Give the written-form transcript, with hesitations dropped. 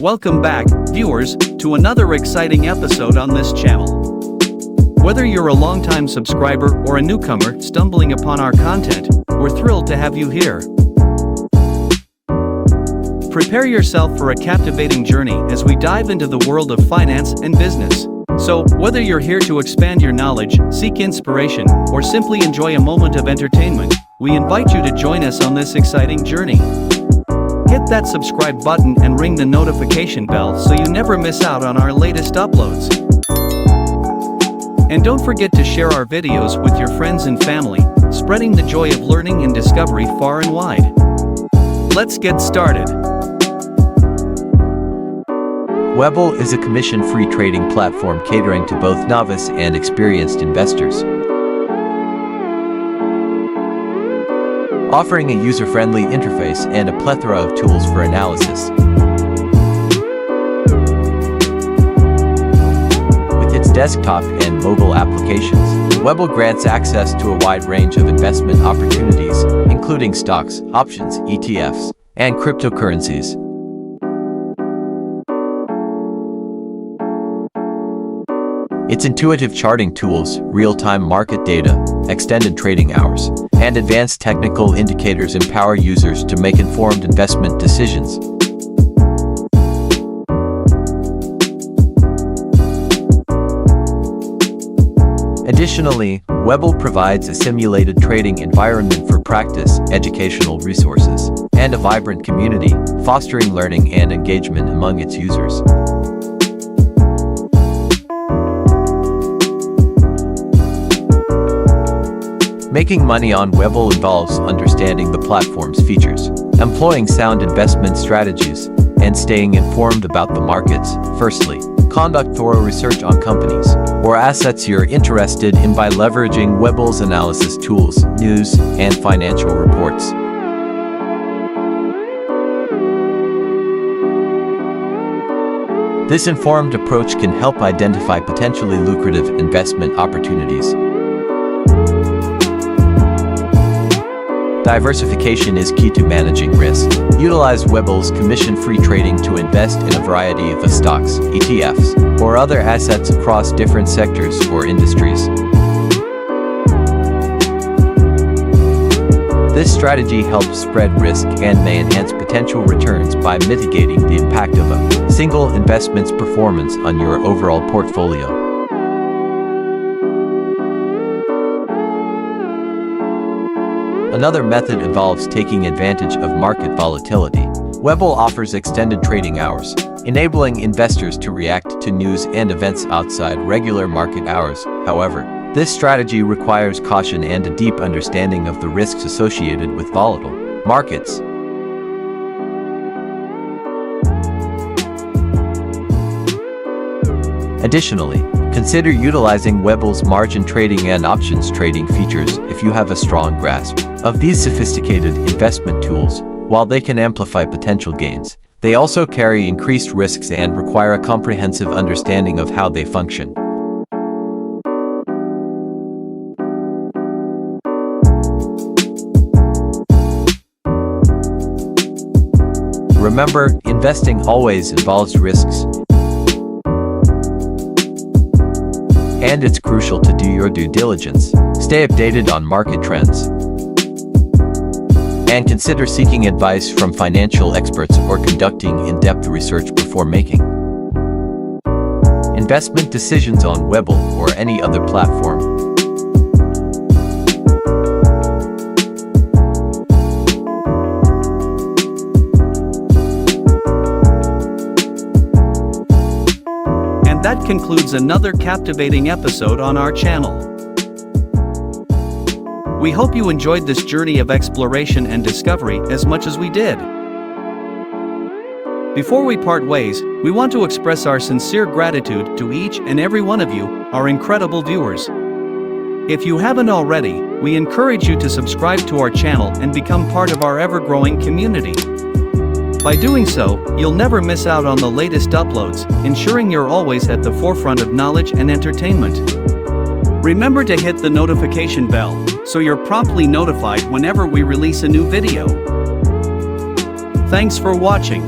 Welcome back, viewers, to another exciting episode on this channel. Whether you're a longtime subscriber or a newcomer stumbling upon our content, we're thrilled to have you here. Prepare yourself for a captivating journey as we dive into the world of finance and business. So, whether you're here to expand your knowledge, seek inspiration, or simply enjoy a moment of entertainment, we invite you to join us on this exciting journey. Hit that subscribe button and ring the notification bell so you never miss out on our latest uploads. And don't forget to share our videos with your friends and family, spreading the joy of learning and discovery far and wide. Let's get started. Webull is a commission-free trading platform catering to both novice and experienced investors. Offering a user-friendly interface and a plethora of tools for analysis. With its desktop and mobile applications, Webull grants access to a wide range of investment opportunities, including stocks, options, ETFs, and cryptocurrencies. Its intuitive charting tools, real-time market data, extended trading hours, and advanced technical indicators empower users to make informed investment decisions. Additionally, Webull provides a simulated trading environment for practice, educational resources, and a vibrant community, fostering learning and engagement among its users. Making money on Webull involves understanding the platform's features, employing sound investment strategies, and staying informed about the markets. Firstly, conduct thorough research on companies or assets you're interested in by leveraging Webull's analysis tools, news, and financial reports. This informed approach can help identify potentially lucrative investment opportunities. Diversification is key to managing risk. Utilize Webull's commission-free trading to invest in a variety of stocks, ETFs, or other assets across different sectors or industries. This strategy helps spread risk and may enhance potential returns by mitigating the impact of a single investment's performance on your overall portfolio. Another method involves taking advantage of market volatility. Webull offers extended trading hours, enabling investors to react to news and events outside regular market hours. However, this strategy requires caution and a deep understanding of the risks associated with volatile markets. Additionally, consider utilizing Webull's margin trading and options trading features if you have a strong grasp of these sophisticated investment tools. While they can amplify potential gains, they also carry increased risks and require a comprehensive understanding of how they function. Remember, investing always involves risks, and it's crucial to do your due diligence. Stay updated on market trends, and consider seeking advice from financial experts or conducting in-depth research before making investment decisions on Webull or any other platform. And that concludes another captivating episode on our channel. We hope you enjoyed this journey of exploration and discovery as much as we did. Before we part ways, we want to express our sincere gratitude to each and every one of you, our incredible viewers. If you haven't already, we encourage you to subscribe to our channel and become part of our ever-growing community. By doing so, you'll never miss out on the latest uploads, ensuring you're always at the forefront of knowledge and entertainment. Remember to hit the notification bell, so you're promptly notified whenever we release a new video. Thanks for watching.